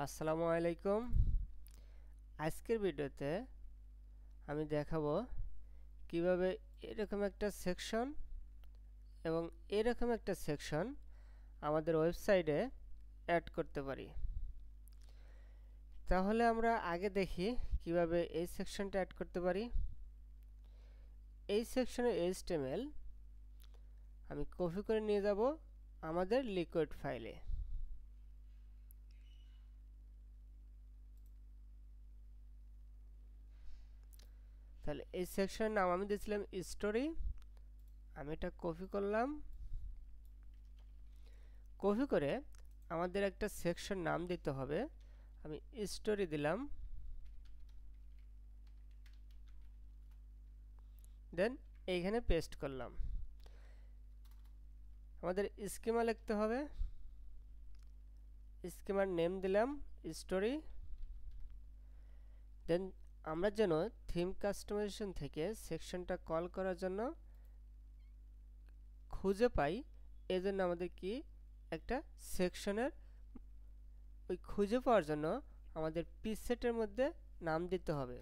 আসসালামু আলাইকুম। আজকের ভিডিওতে আমি দেখাবো কিভাবে এরকম একটা সেকশন এবং এরকম একটা সেকশন আমাদের ওয়েবসাইটে অ্যাড করতে পারি। তাহলে আমরা আগে দেখি কিভাবে এই সেকশনটা অ্যাড করতে পারি। এই সেকশনের HTML আমি কপি করে নিয়ে যাব আমাদের লিকুইড ফাইলে। তাহলে এই সেকশনের নাম আমি দিয়েছিলাম স্টোরি। আমি এটা কপি করলাম। কপি করে আমাদের একটা সেকশন নাম দিতে হবে। আমি স্টোরি দিলাম, দেন এইখানে পেস্ট করলাম। আমাদের স্কিমা লিখতে হবে। স্কিমার নেম দিলাম স্টোরি। দেন আমরা যেন থিম কাস্টমাইজেশন থেকে সেকশনটা কল করার জন্য খুঁজে পাই, এজন্য আমাদের কি একটা সেকশনের ওই খুঁজে পাওয়ার জন্য আমাদের প্রিসেটের মধ্যে নাম দিতে হবে।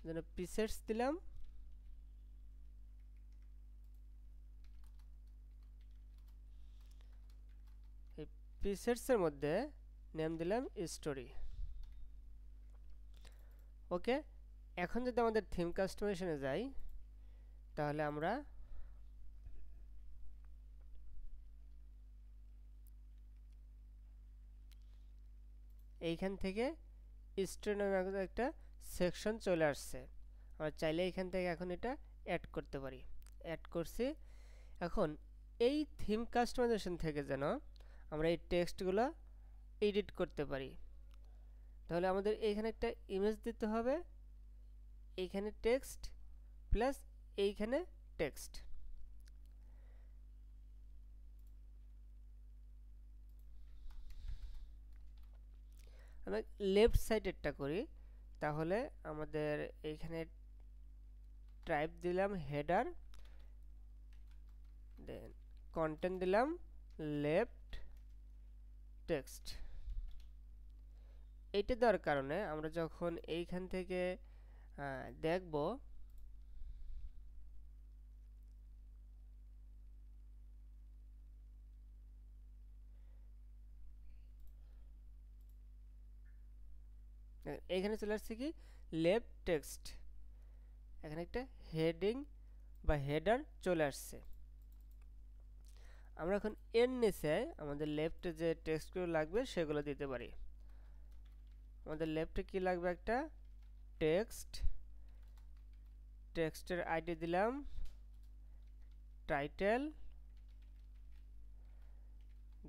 জন্য প্রিসেটস দিলাম। এই প্রিসেটসের মধ্যে নেম দিলাম স্টোরি। ওকে, এখন যদি আমাদের থিম কাস্টমাইজেশনে যাই তাহলে আমরা এইখান থেকে স্টোরি নামে একটা সেকশন চলে আসছে। আমরা চাইলে এইখান থেকে এখন এটা অ্যাড করতে পারি। অ্যাড করছি। এখন এই থিম কাস্টমাইজেশন থেকে যেন আমরা এই টেক্সটগুলো এডিট করতে পারি, তাহলে আমাদের এইখানে একটা ইমেজ দিতে হবে। এইখানে টেক্সট প্লাস এইখানে টেক্সট। আমরা লেফট সাইডেরটা করি। তাহলে আমাদের এইখানে টাইপ দিলাম হেডার, দেন কন্টেন্ট দিলাম লেফট টেক্সট। এইটা দেওয়ার কারণে আমরা যখন এইখান থেকে দেখব এইখানে চলে আসছে কি লেফট টেক্সট। এখানে একটা হেডিং বা হেডার চলে আসছে। আমরা এখন এর নিচে আমাদের লেফটে যে টেক্সটগুলো লাগবে সেগুলো দিতে পারি। আমাদের লেফটে কি লাগবে, একটা টেক্সট। টেক্সটের আইডি দিলাম টাইটেল,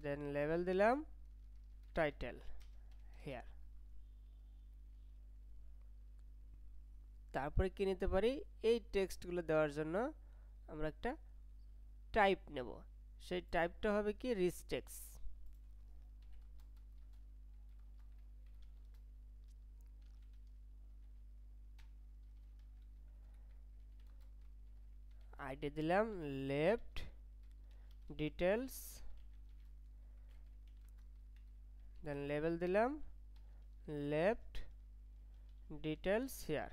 দেন লেভেল দিলাম টাইটেল হেয়ার। তারপরে কি নিতে পারি, এই টেক্সটগুলো দেওয়ার জন্য আমরা একটা টাইপ নেব। সেই টাইপটা হবে কি রিচ টেক্সট। আইডি দিলাম লেফট ডিটেলস, দেন লেভেল দিলাম লেফট ডিটেলস হেয়ার।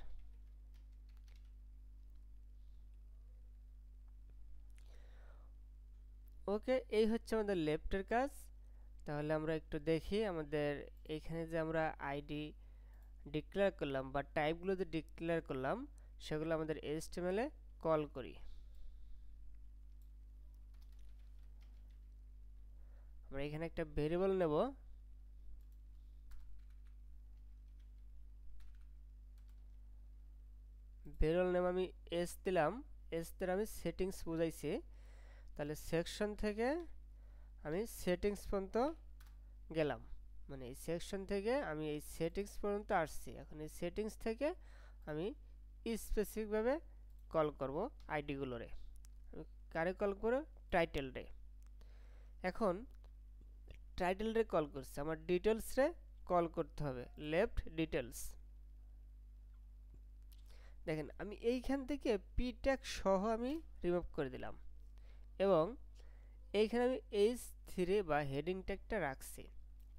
ওকে, এই হচ্ছে আমাদের লেফটের কাজ। তাহলে আমরা একটু দেখি আমাদের এইখানে যে আমরা আইডি ডিক্লেয়ার করলাম বা টাইপগুলো যে ডিক্লেয়ার করলাম সেগুলো আমাদের HTML এ কল করি। আমরা এখানে একটা ভেরিয়েবল নেব। ভেরিয়েবল নেম আমি এস দিলাম। এস দিয়ে আমি সেটিংস বুঝাইছি। তাহলে সেকশন থেকে আমি সেটিংস পর্যন্ত গেলাম, মানে এই সেকশন থেকে আমি এই সেটিংস পর্যন্ত আসছি। এখন এই সেটিংস থেকে আমি স্পেসিফিকভাবে কল করব আইডিগুলোরে। আমি কারে কল করব, টাইটেল রে। এখন টাইটেল রে কল করছে, আমার ডিটেলস রে কল করতে হবে লেফট ডিটেলস। দেখেন আমি এইখান থেকে পি ট্যাগ সহ আমি রিমুভ করে দিলাম এবং এইখানে আমি H3 বা হেডিং ট্যাগটা রাখছি।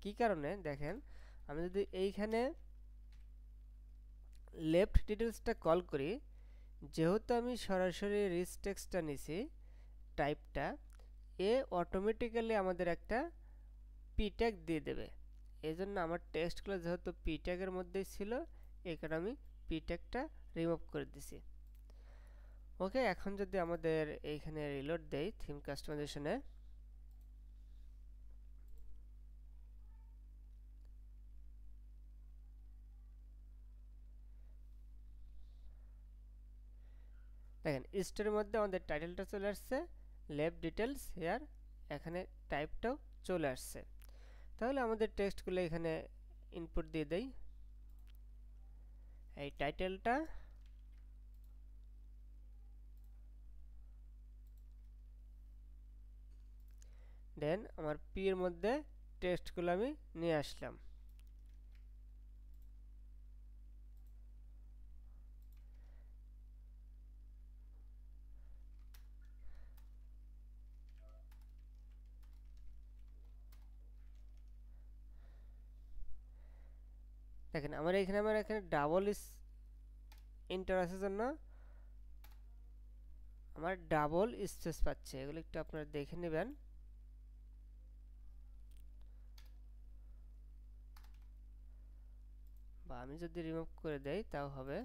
কি কারণে দেখেন, আমি যদি এইখানে লেফট ডিটেলসটা কল করি, যেহেতু আমি সরাসরি রিচ টেক্সটটা নিছি টাইপটা, এ অটোমেটিক্যালি আমাদের একটা পি ট্যাগ দিয়ে দেবে। এই জন্য আমার টেক্সটগুলো যেহেতু পি ট্যাগের মধ্যেই ছিল, এই কারণে আমি পি ট্যাগটা রিমুভ করে দিছি। ওকে, এখন যদি আমাদের এইখানে রিলোড দেই থিম কাস্টমাইজেশনে, দেখেন স্টোরের মধ্যে আমাদের টাইটেলটা চলে আসছে, লেফট ডিটেলস হেয়ার, এখানে টাইপটাও চলে আসছে। তাহলে আমাদের টেক্সটগুলো এখানে ইনপুট দিয়ে দেই। এই টাইটেলটা, দেন আমার পি এর মধ্যে টেক্সটগুলো আমি নিয়ে আসলাম। দেখেন আমার এখানে ডাবল ইন্টার আসার জন্য আমার ডাবল স্পেস পাচ্ছে, এগুলো একটু আপনারা দেখে নেবেন। বা আমি যদি রিমুভ করে দেই তাও হবে,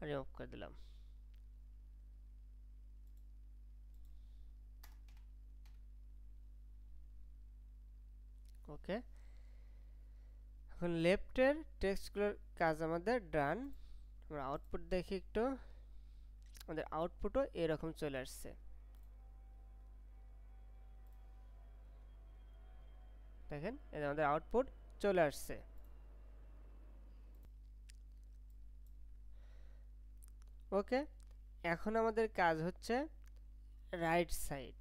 রিমুভ করে দিলাম। ওকে, এখন লেফটের টেক্সটগুলোর কাজ আমাদের ডান। আমরা আউটপুট দেখি একটু, আমাদের আউটপুটও এরকম চলে আসছে। দেখেন এই আমাদের আউটপুট চলে আসছে। ওকে, এখন আমাদের কাজ হচ্ছে রাইট সাইড।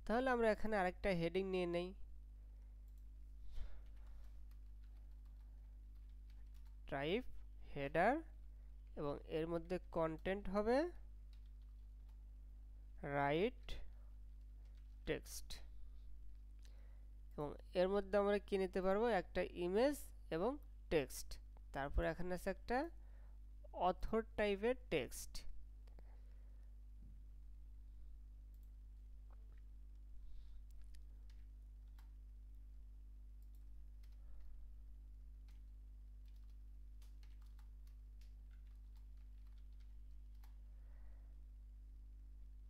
তাহলে আমরা এখানে আরেকটা হেডিং নিয়ে নেই, টাইপ হেডার, এবং এর মধ্যে কন্টেন্ট হবে রাইট টেক্সট, এবং এর মধ্যে আমরা কি নিতে পারবো, একটা ইমেজ এবং টেক্সট। তারপর এখানে আছে একটা অথর টাইপের টেক্সট।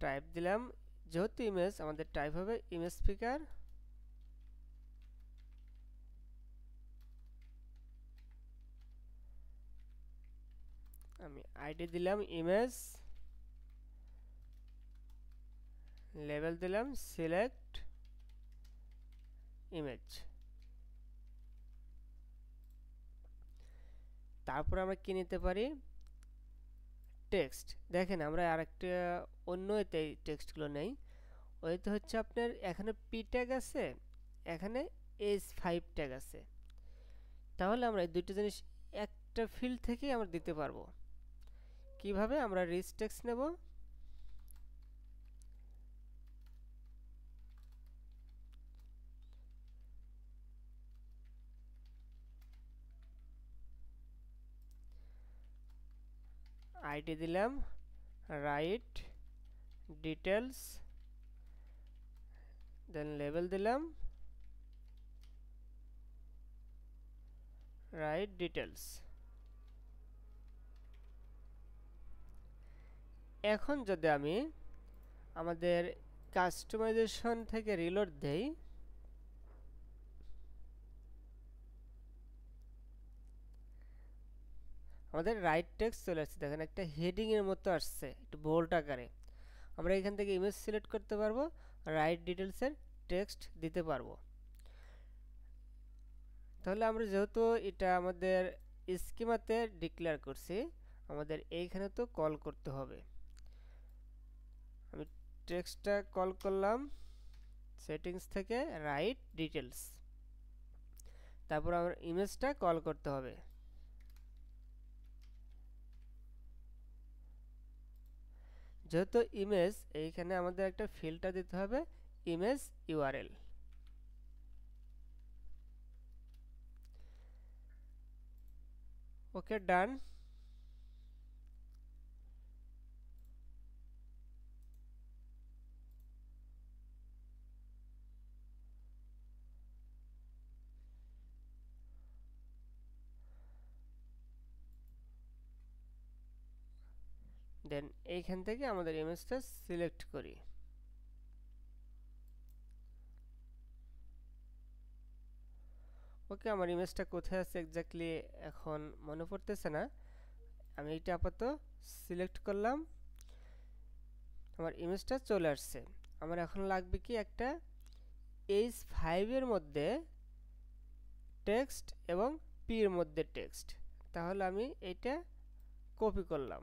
টাইপ দিলাম, যেহেতু ইমেজ আমাদের টাইপ হবে ইমেজ পিকার। আমি আইডি দিলাম ইমেজ, লেভেল দিলাম সিলেক্ট ইমেজ। তারপর আমরা কি নিতে পারি, টেক্সট। দেখেন আমরা আরেকটা অন্য এতে টেক্সটগুলো নেই, ওইতে হচ্ছে আপনার এখানে পি ট্যাগ আছে, এখানে S5 ট্যাগ আছে। তাহলে আমরা এই দুটো জিনিস একটা ফিল্ড থেকেই আমরা দিতে পারবো। কিভাবে, আমরা রিচ টেক্সট নেব, আইডি দিলাম রাইট ডিটেলস, দেন লেভেল দিলাম রাইট ডিটেলস। এখন যদি আমি আমাদের কাস্টমাইজেশন থেকে রিলোড দেই, আমাদের রাইট টেক্সট চলে আসছে। দেখেন একটা হেডিং এর মতো আসছে, একটু বোল্ড আকারে। আমরা এখান থেকে ইমেজ সিলেক্ট করতে পারবো, রাইট ডিটেলসের টেক্সট দিতে পারবো। তাহলে আমরা যেহেতু এটা আমাদের স্কিমাতে ডিক্লেয়ার করছি, আমাদের এইখানে তো কল করতে হবে। আমি টেক্সটটা কল করলাম সেটিংস থেকে রাইট ডিটেলস, তারপর আমার ইমেজটা কল করতে হবে। যেহেতু ইমেজ, এইখানে আমাদের একটা ফিল্টার দিতে হবে ইমেজ ইউআরএল। ওকে ডান। দেন এইখান থেকে আমাদের ইমেজটা সিলেক্ট করি। ওকে, আমার ইমেজটা কোথায় আছে এক্স্যাক্টলি এখন মনে পড়তেছে না। আমি এটা আপাতত সিলেক্ট করলাম, আমার ইমেজটা চলে আসছে। আমার এখন লাগবে কি একটা H5 এর মধ্যে টেক্সট এবং P এর মধ্যে টেক্সট। তাহলে আমি এটা কপি করলাম,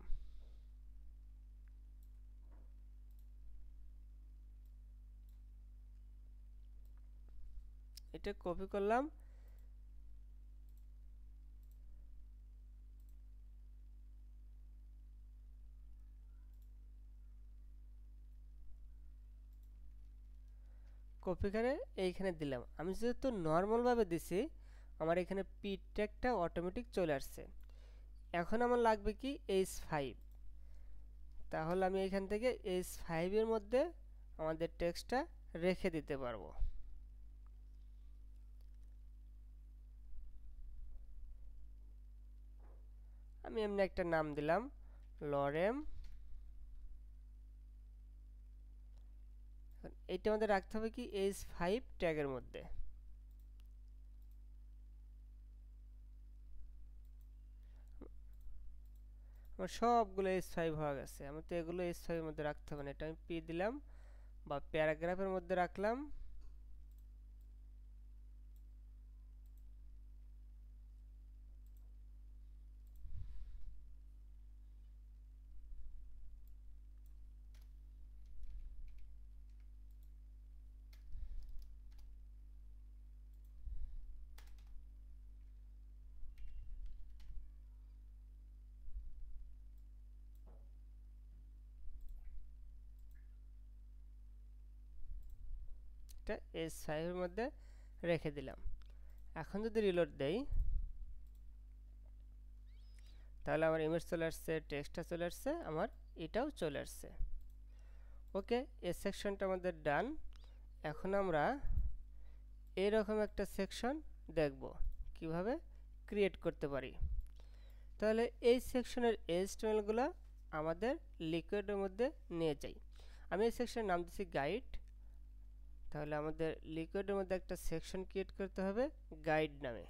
এটা কপি করলাম। কপি করে এইখানে দিলাম। আমি যেহেতু নর্মাল ভাবে দিছি, আমার এখানে পি ট্যাগটা অটোমেটিক চলে আসছে। এখন আমার লাগবে কি H5। তাহলে আমি এখান থেকে H5 এর মধ্যে আমাদের টেক্সটটা রেখে দিতে পারবো। আমি এমনি একটা নাম দিলাম লরেম। এইটা আমাদের রাখতে হবে কি H5 ট্যাগের মধ্যে। আমার সবগুলো H5 হয়ে গেছে, আমি তো এগুলো H5 এর মধ্যে রাখতে হবে না। এটা আমি পি দিলাম বা প্যারাগ্রাফের মধ্যে রাখলাম। এটা H5 এর মধ্যে রেখে দিলাম। এখন যদি রিলোড দেই, তাহলে আমার ইমেজ চলে আসছে, টেক্সটটা চলে আসছে, আমার এটাও চলে আসছে। ওকে, এই সেকশনটা আমাদের ডান। এখন আমরা এরকম একটা সেকশন দেখব কিভাবে ক্রিয়েট করতে পারি। তাহলে এই সেকশনের HTML-গুলো আমাদের লিকুইডের মধ্যে নিয়ে যাই। আমি এই সেকশনের নাম দিচ্ছি গাইড। তাহলে আমাদের লিকুইডের মধ্যে একটা সেকশন ক্রিয়েট করতে হবে গাইড নামে।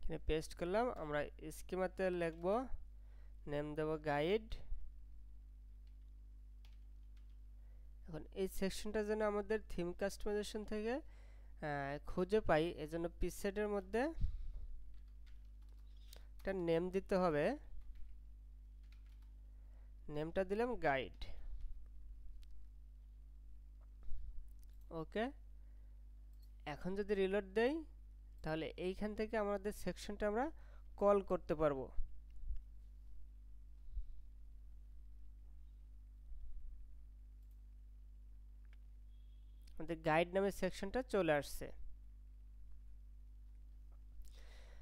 এখানে পেস্ট করলাম। আমরা স্কিমাতে লিখব, নেম দেব গাইড। এখন এই সেকশনটা যেন আমাদের থিম কাস্টমাইজেশন থেকে খুঁজে পাই, এজন্য পিসেটের মধ্যে একটা নেম দিতে হবে। নেমটা দিলাম গাইড। ওকে, এখন যদি রিলোড দেই, তাহলে এইখান থেকে আমাদের সেকশনটা আমরা কল করতে পারবো। আমাদের গাইড নামের সেকশনটা চলে আসছে।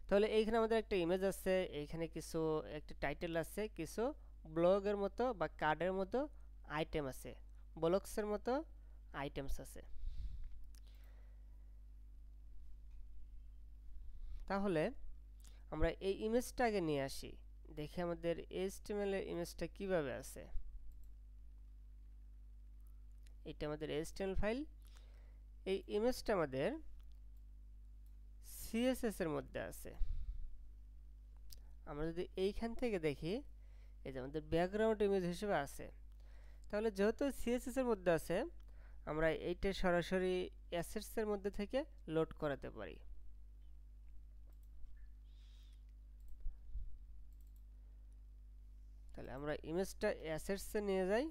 তাহলে এইখানে আমাদের একটা ইমেজ আছে, এইখানে কিছু একটা টাইটেল আছে, কিছু ব্লগের মতো বা কার্ডের মতো আইটেম আছে, ব্লগসের মতো আইটেমস আছে। তাহলে আমরা এই ইমেজটা আগে নিয়ে আসি, দেখি আমাদের HTML এর ইমেজটা কিভাবে আছে। এটা আমাদের HTML ফাইল। এই ইমেজটা আমাদের CSS এর মধ্যে আছে। আমরা যদি এইখান থেকে দেখি, এই যে আমাদের ব্যাকগ্রাউন্ড ইমেজ হিসেবে আছে। তাহলে যেহেতু CSS এর মধ্যে আছে, আমরা এইটা সরাসরি অ্যাসেটস এর মধ্যে থেকে লোড করাতে পারি। তাহলে আমরা ইমেজটা অ্যাসেটস এ নিয়ে যাই।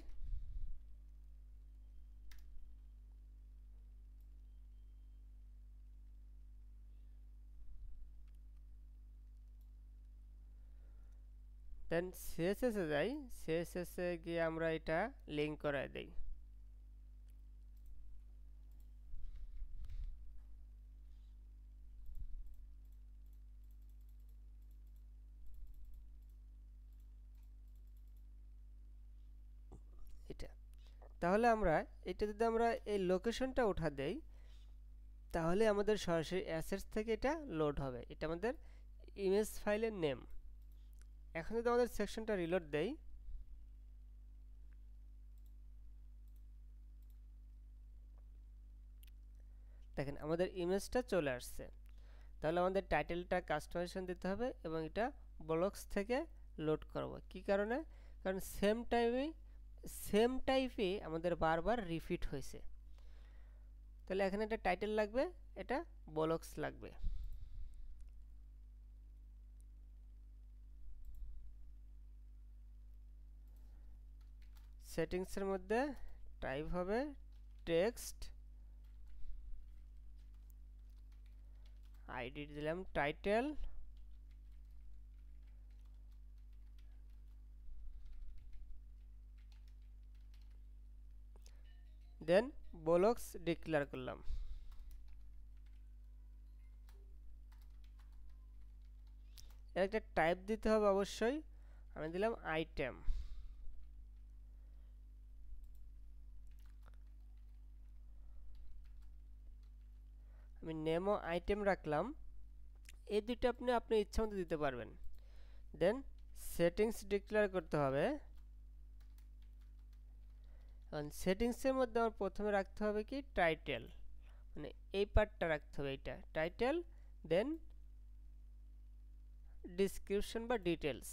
দেন সিএসএস এ যাই, সিএসএস এ গিয়ে আমরা এটা লিঙ্ক করায় দেই। এটা তাহলে আমরা এটা যদি আমরা এই লোকেশনটা উঠা দেই তাহলে আমাদের সরাসরি অ্যাসেটস থেকে এটা লোড হবে। এটা আমাদের ইমেজ ফাইলের নেম। এখন যদি আমাদের সেকশনটা রিলোড দেই, দেখেন আমাদের ইমেজটা চলে আসছে। তাহলে আমাদের টাইটেলটা কাস্টমাইজেশন দিতে হবে এবং এটা ব্লকস থেকে লোড করব। কি কারণে? কারণ সেম টাইপই আমাদের বারবার রিপিট হয়েছে। তাহলে এখানে একটা টাইটেল লাগবে, এটা ব্লকস লাগবে। সেটিংসের মধ্যে টাইপ হবে টেক্সট, আইডি দিলাম টাইটেল, দেন ব্লকস ডিক্লেয়ার করলাম। এর একটা টাইপ দিতে হবে অবশ্যই, আমি দিলাম আইটেম। আমি নেমও আইটেম রাখলাম। এই দুটো আপনি আপনার ইচ্ছা মতো দিতে পারবেন। দেন সেটিংস ডিক্লেয়ার করতে হবে। কারণ সেটিংসের মধ্যে আমার প্রথমে রাখতে হবে কি টাইটেল, মানে এই পার্টটা রাখতে হবে, এইটা টাইটেল, দেন ডিসক্রিপশন বা ডিটেলস।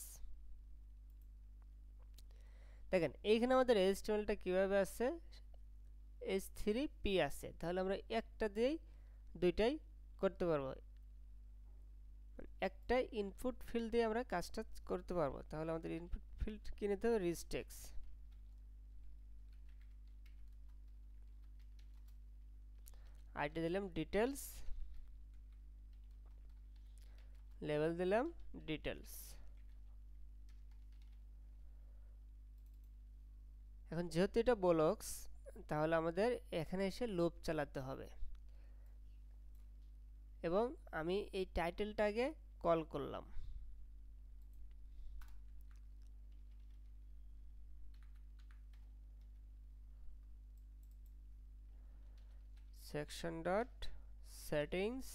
দেখেন এইখানে আমাদের HTML-টা কিভাবে আছে, H3P আছে। তাহলে আমরা একটা দিয়েই দুইটাই করতে পারবো, একটা ইনপুট ফিল্ড দিয়ে আমরা কাজটা করতে পারবো। তাহলে আমাদের ইনপুট ফিল্ড কি নিতে হবে, রিচ টেক্সট। আইডি দিলাম ডিটেলস, লেভেল দিলাম ডিটেলস। এখন যেহেতু এটা ব্লকস, তাহলে আমাদের এখানে এসে লুপ চালাতে হবে এবং আমি এই টাইটেলটাকে কল করলাম। সেকশন ডট সেটিংস,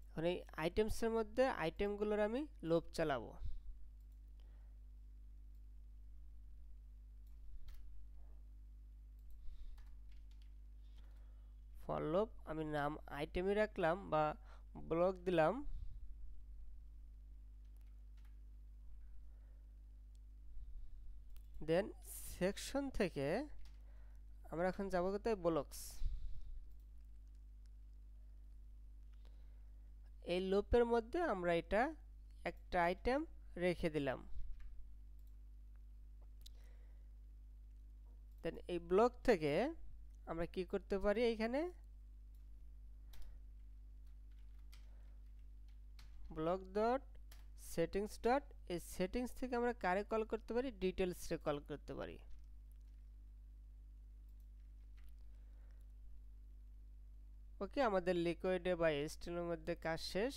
এখন এই আইটেমসের মধ্যে আইটেমগুলোর আমি লুপ চালাবো। ফর লুপ আমি নাম আইটেমই রাখলাম বা ব্লক দিলাম। দেন সেকশন থেকে আমরা এখন যাবো কোথায়, ব্লকস। এই লুপের মধ্যে আমরা এটা একটা আইটেম রেখে দিলাম। দেন এই ব্লক থেকে আমরা কি করতে পারি, এইখানে ব্লক ডট সেটিংস ডট, এই সেটিংস থেকে আমরা কারে কল করতে পারি, ডিটেলসে কল করতে পারি। ওকে, আমাদের লিকুইডে বা HTML এর মধ্যে কাজ শেষ।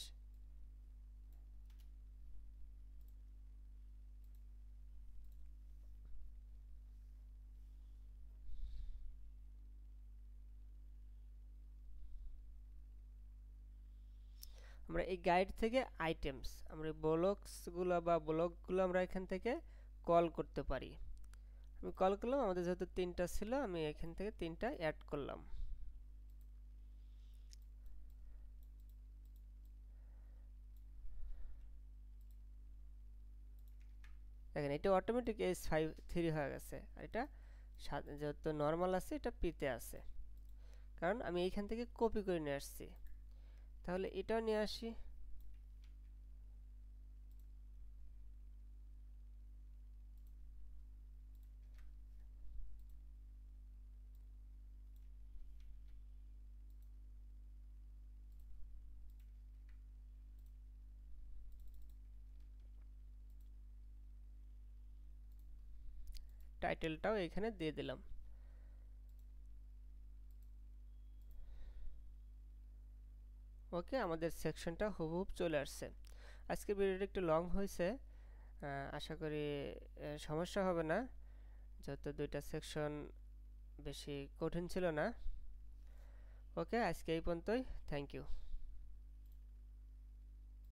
আমরা এই গাইড থেকে আইটেমস, আমরা ব্লকসগুলো বা ব্লকগুলো আমরা এখান থেকে কল করতে পারি। আমি কল করলাম, আমাদের যেহেতু 3টা ছিল আমি এখান থেকে 3টা অ্যাড করলাম। দেখেন এটা অটোমেটিক H3 হয়ে গেছে, আর এটা যেহেতু নর্মাল আছে এটা পিতে আছে, কারণ আমি এইখান থেকে কপি করে নিয়ে আসছি। তাহলে এটাও নিয়ে আসি। টাইটেলটাও এখানে দিয়ে দিলাম। ওকে, আমাদের সেকশনটা হুবহুব চলে আসছে। আজকে ভিডিওটা একটু লং হয়েছে, আশা করি সমস্যা হবে না, যেহেতু দুইটা সেকশন বেশি কঠিন ছিল না। ওকে, আজকে এই পর্যন্তই। Thank you.